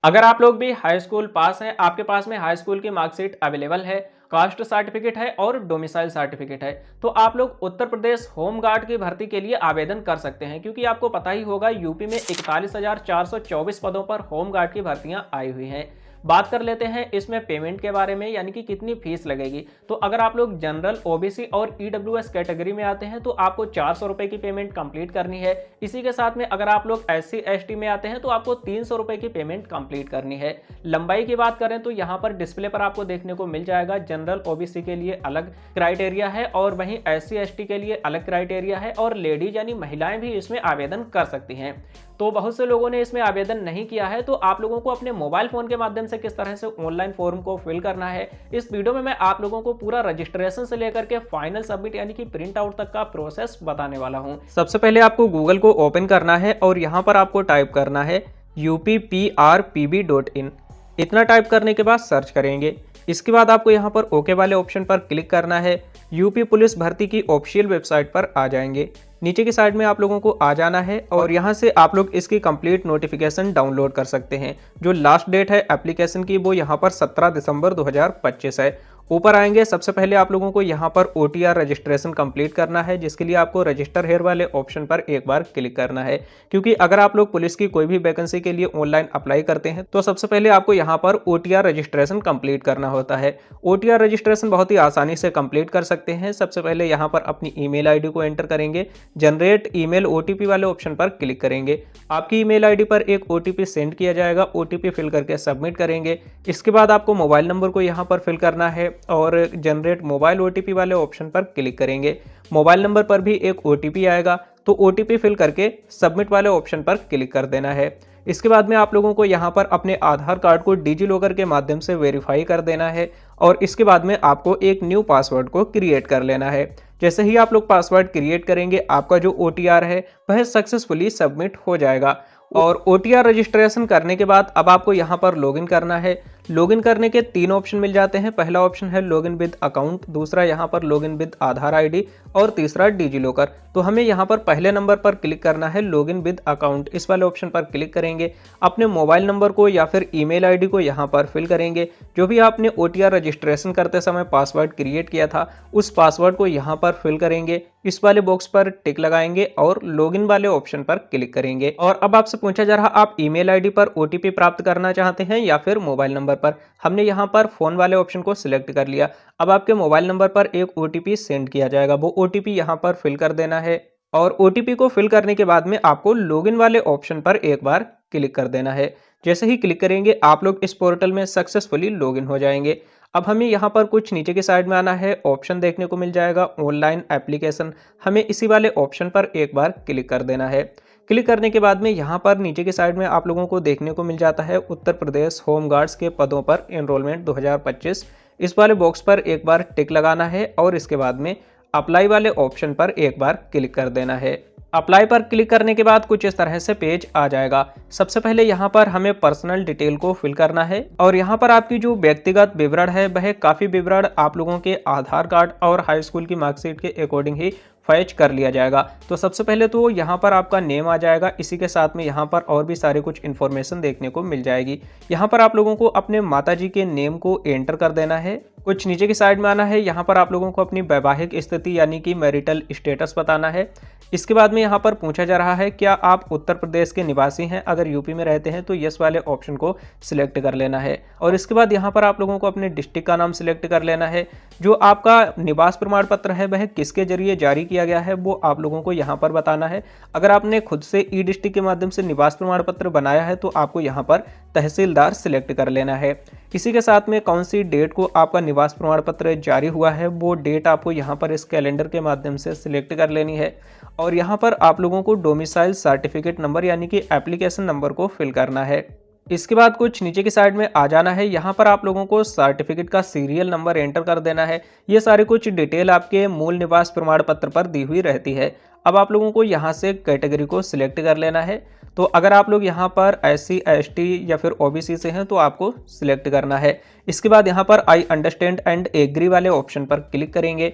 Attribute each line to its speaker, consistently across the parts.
Speaker 1: अगर आप लोग भी हाई स्कूल पास हैं, आपके पास में हाई स्कूल की मार्कशीट अवेलेबल है, कास्ट सर्टिफिकेट है और डोमिसाइल सर्टिफिकेट है, तो आप लोग उत्तर प्रदेश होम गार्ड की भर्ती के लिए आवेदन कर सकते हैं। क्योंकि आपको पता ही होगा यूपी में 41,424 पदों पर होम गार्ड की भर्तियां आई हुई हैं। बात कर लेते हैं इसमें पेमेंट के बारे में, यानी कि कितनी फीस लगेगी। तो अगर आप लोग जनरल, ओबीसी और ईडब्ल्यूएस कैटेगरी में आते हैं तो आपको 400 रुपए की पेमेंट कंप्लीट करनी है। इसी के साथ में अगर आप लोग एससी एसटी में आते हैं तो आपको 300 रुपए की पेमेंट कंप्लीट करनी है। लंबाई की बात करें तो यहाँ पर डिस्प्ले पर आपको देखने को मिल जाएगा, जनरल ओबीसी के लिए अलग क्राइटेरिया है और वहीं एससी एसटी के लिए अलग क्राइटेरिया है, और लेडीज यानी महिलाएं भी इसमें आवेदन कर सकती हैं। तो बहुत से लोगों ने इसमें आवेदन नहीं किया है, तो आप लोगों को अपने मोबाइल फोन के माध्यम से किस तरह से ऑनलाइन फॉर्म को फिल करना है, इस वीडियो में मैं आप लोगों को पूरा रजिस्ट्रेशन से लेकर के फाइनल सबमिट यानी कि प्रिंट आउट तक का प्रोसेस बताने वाला हूं। सबसे पहले आपको गूगल को ओपन करना है और यहां पर आपको टाइप करना है upprpb.in। इतना टाइप करने के बाद सर्च करेंगे। इसके बाद आपको यहाँ पर ओके वाले ऑप्शन पर क्लिक करना है। यूपी पुलिस भर्ती की ऑफिशियल वेबसाइट पर आ जाएंगे। नीचे की साइड में आप लोगों को आ जाना है और यहाँ से आप लोग इसकी कंप्लीट नोटिफिकेशन डाउनलोड कर सकते हैं। जो लास्ट डेट है एप्लीकेशन की वो यहाँ पर 17 दिसंबर 2025 है। ऊपर आएंगे, सबसे पहले आप लोगों को यहाँ पर OTR रजिस्ट्रेशन कंप्लीट करना है, जिसके लिए आपको रजिस्टर हेयर वाले ऑप्शन पर एक बार क्लिक करना है। क्योंकि अगर आप लोग पुलिस की कोई भी वैकेंसी के लिए ऑनलाइन अप्लाई करते हैं तो सबसे पहले आपको यहाँ पर OTR रजिस्ट्रेशन कंप्लीट करना होता है। OTR रजिस्ट्रेशन बहुत ही आसानी से कंप्लीट कर सकते हैं। सबसे पहले यहाँ पर अपनी ईमेल आईडी को एंटर करेंगे, जनरेट ईमेल OTP वाले ऑप्शन पर क्लिक करेंगे। आपकी ईमेल आईडी पर एक OTP सेंड किया जाएगा, OTP फिल करके सबमिट करेंगे। इसके बाद आपको मोबाइल नंबर को यहाँ पर फिल करना है और जनरेट मोबाइल OTP वाले ऑप्शन पर क्लिक करेंगे। मोबाइल नंबर पर भी एक OTP आएगा, तो OTP फिल करके सबमिट वाले ऑप्शन पर क्लिक कर देना है। इसके बाद में आप लोगों को यहाँ पर अपने आधार कार्ड को डिजी लॉकर के माध्यम से वेरीफाई कर देना है और इसके बाद में आपको एक न्यू पासवर्ड को क्रिएट कर लेना है। जैसे ही आप लोग पासवर्ड क्रिएट करेंगे, आपका जो OTR है वह सक्सेसफुली सबमिट हो जाएगा। और OTR रजिस्ट्रेशन करने के बाद अब आपको यहाँ पर लॉगिन करना है। लॉगिन करने के 3 ऑप्शन मिल जाते हैं। पहला ऑप्शन है लॉगिन विद अकाउंट, दूसरा यहाँ पर लॉगिन विद आधार आईडी और तीसरा डिजी लॉकर। तो हमें यहाँ पर पहले नंबर पर क्लिक करना है, लॉगिन विद अकाउंट, इस वाले ऑप्शन पर क्लिक करेंगे। अपने मोबाइल नंबर को या फिर ईमेल आईडी को यहाँ पर फिल करेंगे। जो भी आपने OTR रजिस्ट्रेशन करते समय पासवर्ड क्रिएट किया था उस पासवर्ड को यहाँ पर फिल करेंगे। इस वाले बॉक्स पर टिक लगाएंगे और लॉगिन वाले ऑप्शन पर क्लिक करेंगे। और अब आपसे पूछा जा रहा, आप ईमेल आईडी पर OTP प्राप्त करना चाहते हैं या फिर मोबाइल नंबर पर। हमने यहाँ पर फोन वाले ऑप्शन को सिलेक्ट कर लिया। अब आपके मोबाइल नंबर पर एक OTP सेंड किया जाएगा, वो OTP यहाँ पर फिल कर देना है और OTP को फिल करने के बाद में आपको लॉगिन वाले ऑप्शन पर एक बार क्लिक कर देना है। जैसे ही क्लिक करेंगे आप लोग इस पोर्टल में सक्सेसफुली लॉगिन हो जाएंगे। अब हमें यहाँ पर कुछ नीचे की साइड में आना है, ऑप्शन देखने को मिल जाएगा ऑनलाइन एप्लीकेशन। हमें इसी वाले ऑप्शन पर एक बार क्लिक कर देना है। क्लिक करने के बाद में यहाँ पर नीचे की साइड में आप लोगों को देखने को मिल जाता है उत्तर प्रदेश होम गार्ड्स के पदों पर एनरोलमेंट 2025। इस वाले बॉक्स पर एक बार टिक लगाना है और इसके बाद में अप्लाई वाले ऑप्शन पर एक बार क्लिक कर देना है। अप्लाई पर क्लिक करने के बाद कुछ इस तरह से पेज आ जाएगा। सबसे पहले यहाँ पर हमें पर्सनल डिटेल को फिल करना है और यहाँ पर आपकी जो व्यक्तिगत विवरण है वह काफ़ी विवरण आप लोगों के आधार कार्ड और हाई स्कूल की मार्कशीट के अकॉर्डिंग ही फैच कर लिया जाएगा। तो सबसे पहले तो यहाँ पर आपका नेम आ जाएगा। इसी के साथ में यहाँ पर और भी सारे कुछ इन्फॉर्मेशन देखने को मिल जाएगी। यहाँ पर आप लोगों को अपने माताजी के नेम को एंटर कर देना है। कुछ नीचे की साइड में आना है, यहाँ पर आप लोगों को अपनी वैवाहिक स्थिति यानी कि मैरिटल स्टेटस बताना है। इसके बाद में यहाँ पर पूछा जा रहा है क्या आप उत्तर प्रदेश के निवासी हैं। अगर यूपी में रहते हैं तो यस वाले ऑप्शन को सिलेक्ट कर लेना है और इसके बाद यहाँ पर आप लोगों को अपने डिस्ट्रिक्ट का नाम सिलेक्ट कर लेना है। जो आपका निवास प्रमाण पत्र है वह किसके जरिए जारी किया गया है वो आप लोगों को यहाँ पर बताना है। अगर आपने खुद से ई-डिस्ट्रिक्ट के माध्यम से निवास प्रमाण पत्र बनाया है तो आपको यहाँ पर तहसीलदार सिलेक्ट कर लेना है। इसी के साथ में कौन सी डेट को आपका निवास प्रमाण पत्र जारी हुआ है वो डेट आपको यहाँ पर इस कैलेंडर के माध्यम से सिलेक्ट कर लेनी है और यहाँ पर आप लोगों को डोमिसाइल सर्टिफिकेट नंबर यानी कि एप्लीकेशन नंबर को फिल करना है। इसके बाद कुछ नीचे की साइड में आ जाना है, यहाँ पर आप लोगों को सर्टिफिकेट का सीरियल नंबर एंटर कर देना है। ये सारी कुछ डिटेल आपके मूल निवास प्रमाण पत्र पर दी हुई रहती है। अब आप लोगों को यहाँ से कैटेगरी को सिलेक्ट कर लेना है। तो अगर आप लोग यहाँ पर SC ST या फिर OBC से हैं तो आपको सिलेक्ट करना है। इसके बाद यहाँ पर आई अंडरस्टैंड एंड एग्री वाले ऑप्शन पर क्लिक करेंगे।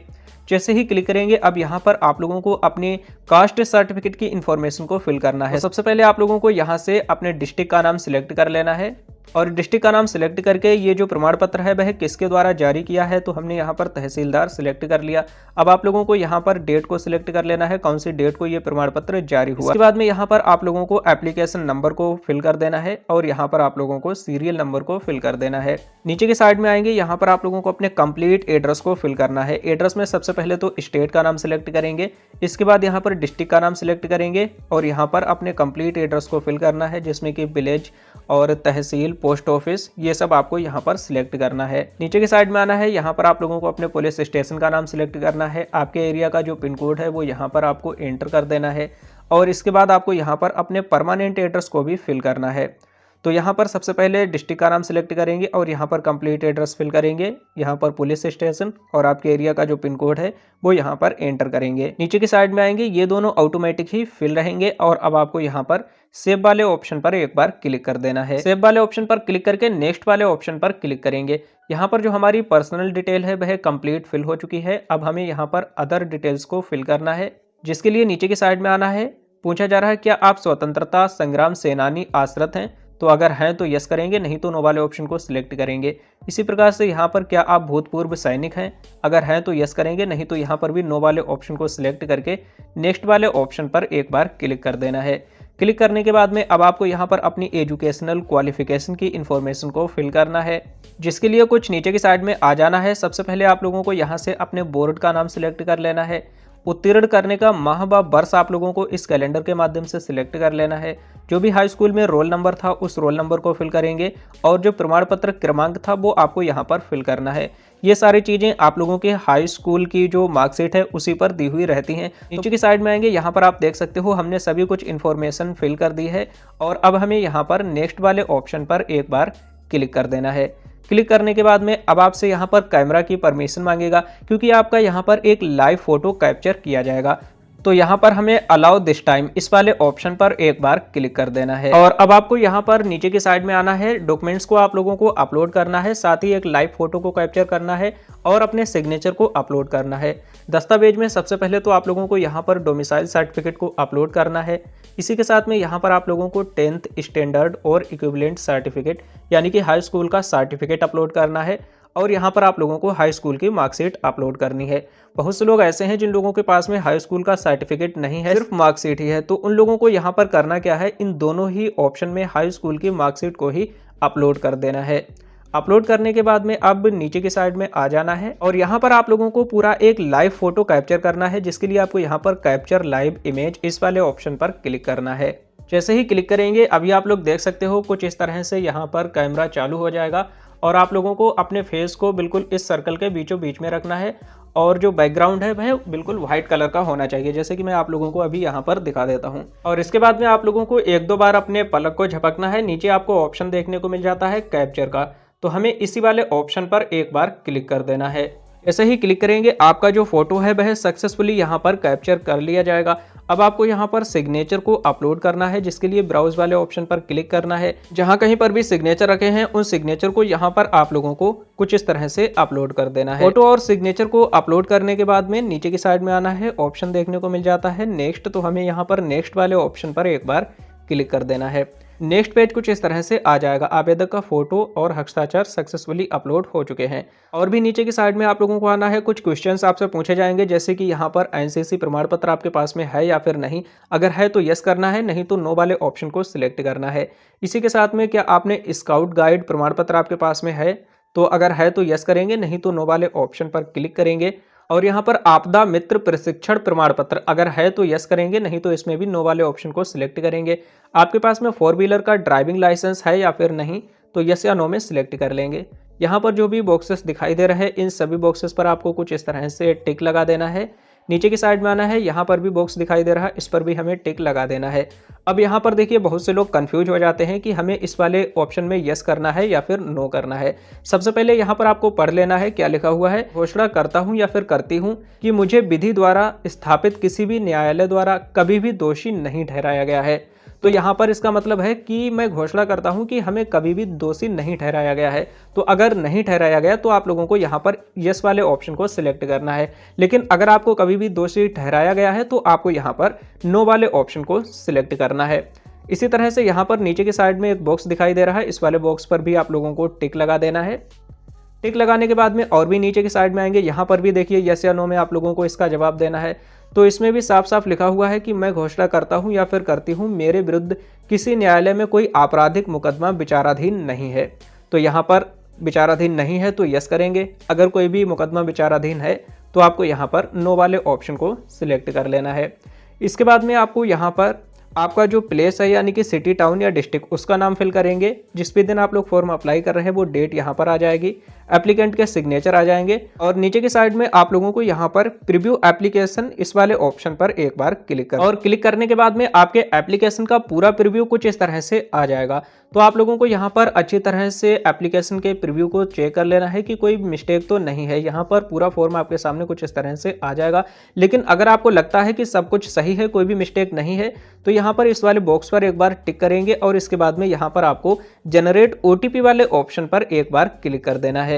Speaker 1: जैसे ही क्लिक करेंगे अब यहाँ पर आप लोगों को अपनी कास्ट सर्टिफिकेट की इंफॉर्मेशन को फिल करना है। सबसे पहले आप लोगों को यहाँ से अपने डिस्ट्रिक्ट का नाम सिलेक्ट कर लेना है। और डिस्ट्रिक्ट का नाम सिलेक्ट करके ये जो प्रमाण पत्र है वह किसके द्वारा जारी किया है, तो हमने यहाँ पर तहसीलदार सिलेक्ट कर लिया। अब आप लोगों को यहाँ पर डेट को सिलेक्ट कर लेना है, कौन सी डेट को ये प्रमाण पत्र जारी हुआ। इसके बाद में यहाँ पर आप लोगों को एप्लीकेशन नंबर को फिल कर देना है और यहाँ पर आप लोगों को सीरियल नंबर को फिल कर देना है। नीचे की साइड में आएंगे, यहाँ पर आप लोगों को अपने कंप्लीट एड्रेस को फिल करना है। एड्रेस में सबसे पहले तो स्टेट का नाम सिलेक्ट करेंगे, इसके बाद यहाँ पर डिस्ट्रिक्ट का नाम सिलेक्ट करेंगे और यहाँ पर अपने कंप्लीट एड्रेस को फिल करना है, जिसमें कि विलेज और तहसील, पोस्ट ऑफिस, ये सब आपको यहाँ पर सिलेक्ट करना है। नीचे की साइड में आना है, यहाँ पर आप लोगों को अपने पुलिस स्टेशन का नाम सिलेक्ट करना है। आपके एरिया का जो पिन कोड है वो यहाँ पर आपको एंटर कर देना है और इसके बाद आपको यहाँ पर अपने परमानेंट एड्रेस को भी फिल करना है। तो यहाँ पर सबसे पहले डिस्ट्रिक्ट का नाम सिलेक्ट करेंगे और यहाँ पर कंप्लीट एड्रेस फिल करेंगे, यहाँ पर पुलिस स्टेशन और आपके एरिया का जो पिन कोड है वो यहाँ पर एंटर करेंगे। नीचे की साइड में आएंगे, ये दोनों ऑटोमेटिक ही फिल रहेंगे और अब आपको यहाँ पर सेव वाले ऑप्शन पर एक बार क्लिक कर देना है। सेव वाले ऑप्शन पर क्लिक करके नेक्स्ट वाले ऑप्शन पर क्लिक करेंगे। यहाँ पर जो हमारी पर्सनल डिटेल है वह कंप्लीट फिल हो चुकी है। अब हमें यहाँ पर अदर डिटेल्स को फिल करना है, जिसके लिए नीचे की साइड में आना है। पूछा जा रहा है क्या आप स्वतंत्रता संग्राम सेनानी आश्रित हैं, तो अगर हैं तो यस करेंगे, नहीं तो नो वाले ऑप्शन को सिलेक्ट करेंगे। इसी प्रकार से यहाँ पर क्या आप भूतपूर्व सैनिक हैं, अगर हैं तो यस करेंगे, नहीं तो यहाँ पर भी नो वाले ऑप्शन को सिलेक्ट करके नेक्स्ट वाले ऑप्शन पर एक बार क्लिक कर देना है। क्लिक करने के बाद में अब आपको यहाँ पर अपनी एजुकेशनल क्वालिफिकेशन की इन्फॉर्मेशन को फिल करना है, जिसके लिए कुछ नीचे की साइड में आ जाना है। सबसे पहले आप लोगों को यहाँ से अपने बोर्ड का नाम सिलेक्ट कर लेना है। उत्तीर्ण करने का माह व वर्ष आप लोगों को इस कैलेंडर के माध्यम से सिलेक्ट कर लेना है। जो भी हाई स्कूल में रोल नंबर था उस रोल नंबर को फिल करेंगे और जो प्रमाण पत्र क्रमांक था वो आपको यहाँ पर फिल करना है। ये सारी चीज़ें आप लोगों के हाई स्कूल की जो मार्कशीट है उसी पर दी हुई रहती हैं। नीचे की साइड में आएंगे, यहाँ पर आप देख सकते हो हमने सभी कुछ इन्फॉर्मेशन फिल कर दी है और अब हमें यहाँ पर नेक्स्ट वाले ऑप्शन पर एक बार क्लिक कर देना है। क्लिक करने के बाद में अब आपसे यहाँ पर कैमरा की परमिशन मांगेगा, क्योंकि आपका यहाँ पर एक लाइव फोटो कैप्चर किया जाएगा। तो यहाँ पर हमें अलाउ दिस टाइम इस वाले ऑप्शन पर एक बार क्लिक कर देना है और अब आपको यहाँ पर नीचे की साइड में आना है। डॉक्यूमेंट्स को आप लोगों को अपलोड करना है, साथ ही एक लाइव फोटो को कैप्चर करना है और अपने सिग्नेचर को अपलोड करना है। दस्तावेज में सबसे पहले तो आप लोगों को यहाँ पर डोमिसाइल सर्टिफिकेट को अपलोड करना है। इसी के साथ में यहाँ पर आप लोगों को 10th स्टैंडर्ड और इक्विवेलेंट सर्टिफिकेट यानी कि हाई स्कूल का सर्टिफिकेट अपलोड करना है और यहाँ पर आप लोगों को हाई स्कूल की मार्कशीट अपलोड करनी है। बहुत से लोग ऐसे हैं जिन लोगों के पास में हाई स्कूल का सर्टिफिकेट नहीं है, सिर्फ मार्कशीट ही है, तो उन लोगों को यहाँ पर करना क्या है, इन दोनों ही ऑप्शन में हाई स्कूल की मार्कशीट को ही अपलोड कर देना है। अपलोड करने के बाद में अब नीचे की साइड में आ जाना है और यहाँ पर आप लोगों को पूरा एक लाइव फोटो कैप्चर करना है, जिसके लिए आपको यहाँ पर कैप्चर लाइव इमेज इस वाले ऑप्शन पर क्लिक करना है। जैसे ही क्लिक करेंगे अभी आप लोग देख सकते हो कुछ इस तरह से यहाँ पर कैमरा चालू हो जाएगा और आप लोगों को अपने फेस को बिल्कुल इस सर्कल के बीचों बीच में रखना है और जो बैकग्राउंड है वह बिल्कुल व्हाइट कलर का होना चाहिए, जैसे कि मैं आप लोगों को अभी यहाँ पर दिखा देता हूँ। और इसके बाद में आप लोगों को एक दो बार अपने पलक को झपकना है। नीचे आपको ऑप्शन देखने को मिल जाता है कैप्चर का, तो हमें इसी वाले ऑप्शन पर एक बार क्लिक कर देना है। ऐसे ही क्लिक करेंगे आपका जो फोटो है वह सक्सेसफुली यहाँ पर कैप्चर कर लिया जाएगा। अब आपको यहाँ पर सिग्नेचर को अपलोड करना है, जिसके लिए ब्राउज वाले ऑप्शन पर क्लिक करना है। जहाँ कहीं पर भी सिग्नेचर रखे हैं उन सिग्नेचर को यहाँ पर आप लोगों को कुछ इस तरह से अपलोड कर देना है। फोटो और सिग्नेचर को अपलोड करने के बाद में नीचे की साइड में आना है, ऑप्शन देखने को मिल जाता है नेक्स्ट, तो हमें यहाँ पर नेक्स्ट वाले ऑप्शन पर एक बार क्लिक कर देना है। नेक्स्ट पेज कुछ इस तरह से आ जाएगा। आवेदक का फोटो और हस्ताक्षर सक्सेसफुली अपलोड हो चुके हैं। और भी नीचे की साइड में आप लोगों को आना है, कुछ क्वेश्चंस आपसे पूछे जाएंगे, जैसे कि यहाँ पर एनसीसी प्रमाण पत्र आपके पास में है या फिर नहीं। अगर है तो यस करना है, नहीं तो नो वाले ऑप्शन को सिलेक्ट करना है। इसी के साथ में क्या आपने स्काउट गाइड प्रमाण पत्र आपके पास में है, तो अगर है तो यस करेंगे, नहीं तो नो वाले ऑप्शन पर क्लिक करेंगे। और यहाँ पर आपदा मित्र प्रशिक्षण प्रमाण पत्र अगर है तो यस करेंगे, नहीं तो इसमें भी नो वाले ऑप्शन को सिलेक्ट करेंगे। आपके पास में 4 व्हीलर का ड्राइविंग लाइसेंस है या फिर नहीं, तो यस या नो में सिलेक्ट कर लेंगे। यहाँ पर जो भी बॉक्सेस दिखाई दे रहे हैं इन सभी बॉक्सेस पर आपको कुछ इस तरह से टिक लगा देना है। नीचे की साइड में आना है, यहाँ पर भी बॉक्स दिखाई दे रहा है, इस पर भी हमें टिक लगा देना है। अब यहाँ पर देखिए बहुत से लोग कंफ्यूज हो जाते हैं कि हमें इस वाले ऑप्शन में यस करना है या फिर नो करना है। सबसे पहले यहाँ पर आपको पढ़ लेना है क्या लिखा हुआ है। घोषणा करता हूँ या फिर करती हूँ कि मुझे विधि द्वारा स्थापित किसी भी न्यायालय द्वारा कभी भी दोषी नहीं ठहराया गया है। तो यहाँ पर इसका मतलब है कि मैं घोषणा करता हूँ कि हमें कभी भी दोषी नहीं ठहराया गया है। तो अगर नहीं ठहराया गया तो आप लोगों को यहाँ पर यस वाले ऑप्शन को सिलेक्ट करना है, लेकिन अगर आपको कभी भी दोषी ठहराया गया है तो आपको यहाँ पर नो वाले ऑप्शन को सिलेक्ट करना है। इसी तरह से यहाँ पर नीचे की साइड में एक बॉक्स दिखाई दे रहा है, इस वाले बॉक्स पर भी आप लोगों को टिक लगा देना है। टिक लगाने के बाद में और भी नीचे की साइड में आएंगे, यहाँ पर भी देखिए यस या नो में आप लोगों को इसका जवाब देना है। तो इसमें भी साफ साफ लिखा हुआ है कि मैं घोषणा करता हूँ या फिर करती हूँ मेरे विरुद्ध किसी न्यायालय में कोई आपराधिक मुकदमा विचाराधीन नहीं है। तो यहाँ पर विचाराधीन नहीं है तो यस करेंगे, अगर कोई भी मुकदमा विचाराधीन है तो आपको यहाँ पर नो वाले ऑप्शन को सिलेक्ट कर लेना है। इसके बाद में आपको यहाँ पर आपका जो प्लेस है यानी कि सिटी, टाउन या डिस्ट्रिक्ट, उसका नाम फिल करेंगे। जिस भी दिन आप लोग फॉर्म अप्लाई कर रहे हैं वो डेट यहाँ पर आ जाएगी, एप्लीकेंट के सिग्नेचर आ जाएंगे और नीचे की साइड में आप लोगों को यहाँ पर प्रीव्यू एप्लीकेशन इस वाले ऑप्शन पर एक बार क्लिक कर और क्लिक करने के बाद में आपके एप्लीकेशन का पूरा प्रीव्यू कुछ इस तरह से आ जाएगा। तो आप लोगों को यहाँ पर अच्छी तरह से एप्लीकेशन के प्रीव्यू को चेक कर लेना है कि कोई मिस्टेक तो नहीं है। यहाँ पर पूरा फॉर्म आपके सामने कुछ इस तरह से आ जाएगा, लेकिन अगर आपको लगता है कि सब कुछ सही है, कोई भी मिस्टेक नहीं है, तो यहाँ पर इस वाले बॉक्स पर एक बार टिक करेंगे और इसके बाद में यहाँ पर आपको जनरेट ओटीपी वाले ऑप्शन पर एक बार क्लिक कर देना है।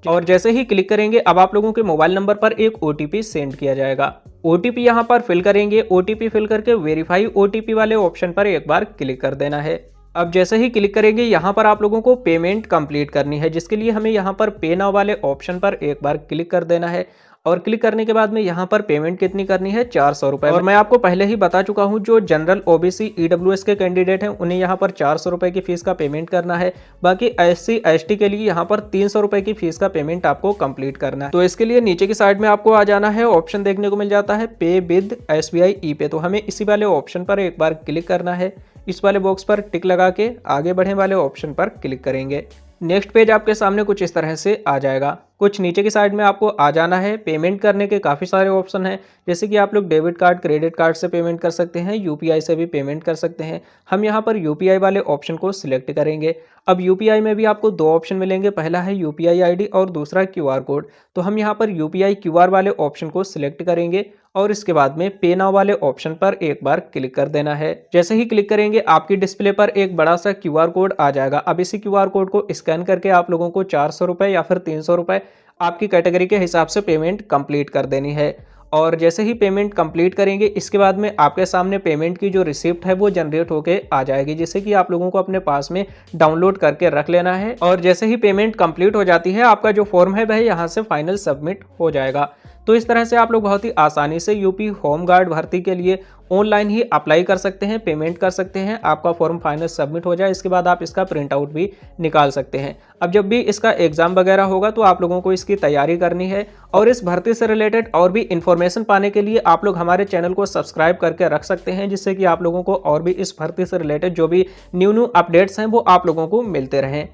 Speaker 1: और जैसे ही क्लिक करेंगे अब आप लोगों के मोबाइल नंबर पर एक ओटीपी सेंड किया जाएगा। ओटीपी यहाँ पर फिल करेंगे, ओटीपी फिल करके वेरीफाई ओटीपी वाले ऑप्शन पर एक बार क्लिक कर देना है। अब जैसे ही क्लिक करेंगे यहाँ पर आप लोगों को पेमेंट कंप्लीट करनी है, जिसके लिए हमें यहाँ पर पे नाउ वाले ऑप्शन पर एक बार क्लिक कर देना है। और क्लिक करने के बाद में यहाँ पर पेमेंट कितनी करनी है, 400 रुपये। और मैं आपको पहले ही बता चुका हूँ जो जनरल ओबीसी ईडब्ल्यूएस के कैंडिडेट हैं उन्हें यहाँ पर 400 रुपये की फीस का पेमेंट करना है। बाकी एससी एसटी के लिए यहाँ पर 300 रुपये की फीस का पेमेंट आपको कंप्लीट करना है। तो इसके लिए नीचे की साइड में आपको आ जाना है, ऑप्शन देखने को मिल जाता है पे विद SBI ई-पे। तो हमें इसी वाले ऑप्शन पर एक बार क्लिक करना है। इस वाले बॉक्स पर टिक लगा के आगे बढ़े वाले ऑप्शन पर क्लिक करेंगे। नेक्स्ट पेज आपके सामने कुछ इस तरह से आ जाएगा। कुछ नीचे की साइड में आपको आ जाना है। पेमेंट करने के काफ़ी सारे ऑप्शन हैं, जैसे कि आप लोग डेबिट कार्ड, क्रेडिट कार्ड से पेमेंट कर सकते हैं, यूपीआई से भी पेमेंट कर सकते हैं। हम यहाँ पर यूपीआई वाले ऑप्शन को सिलेक्ट करेंगे। अब यूपीआई में भी आपको दो ऑप्शन मिलेंगे, पहला है यूपीआई आईडी और दूसरा क्यूआर कोड। तो हम यहाँ पर यूपीआई क्यूआर वाले ऑप्शन को सिलेक्ट करेंगे और इसके बाद में पे नाउ वाले ऑप्शन पर एक बार क्लिक कर देना है। जैसे ही क्लिक करेंगे आपकी डिस्प्ले पर एक बड़ा सा क्यूआर कोड आ जाएगा। अब इसी क्यूआर कोड को स्कैन करके आप लोगों को 400 रुपये या फिर 300 रुपये आपकी कैटेगरी के हिसाब से पेमेंट कंप्लीट कर देनी है। और जैसे ही पेमेंट कंप्लीट करेंगे इसके बाद में आपके सामने पेमेंट की जो रिसिप्ट है वो जनरेट होके आ जाएगी, जिससे कि आप लोगों को अपने पास में डाउनलोड करके रख लेना है। और जैसे ही पेमेंट कंप्लीट हो जाती है आपका जो फॉर्म है वह यहाँ से फाइनल सबमिट हो जाएगा। तो इस तरह से आप लोग बहुत ही आसानी से यूपी होम गार्ड भर्ती के लिए ऑनलाइन ही अप्लाई कर सकते हैं, पेमेंट कर सकते हैं। आपका फॉर्म फाइनल सबमिट हो जाए इसके बाद आप इसका प्रिंट आउट भी निकाल सकते हैं। अब जब भी इसका एग्जाम वगैरह होगा तो आप लोगों को इसकी तैयारी करनी है। और इस भर्ती से रिलेटेड और भी इन्फॉर्मेशन पाने के लिए आप लोग हमारे चैनल को सब्सक्राइब करके रख सकते हैं, जिससे कि आप लोगों को और भी इस भर्ती से रिलेटेड जो भी न्यू अपडेट्स हैं वो आप लोगों को मिलते रहें।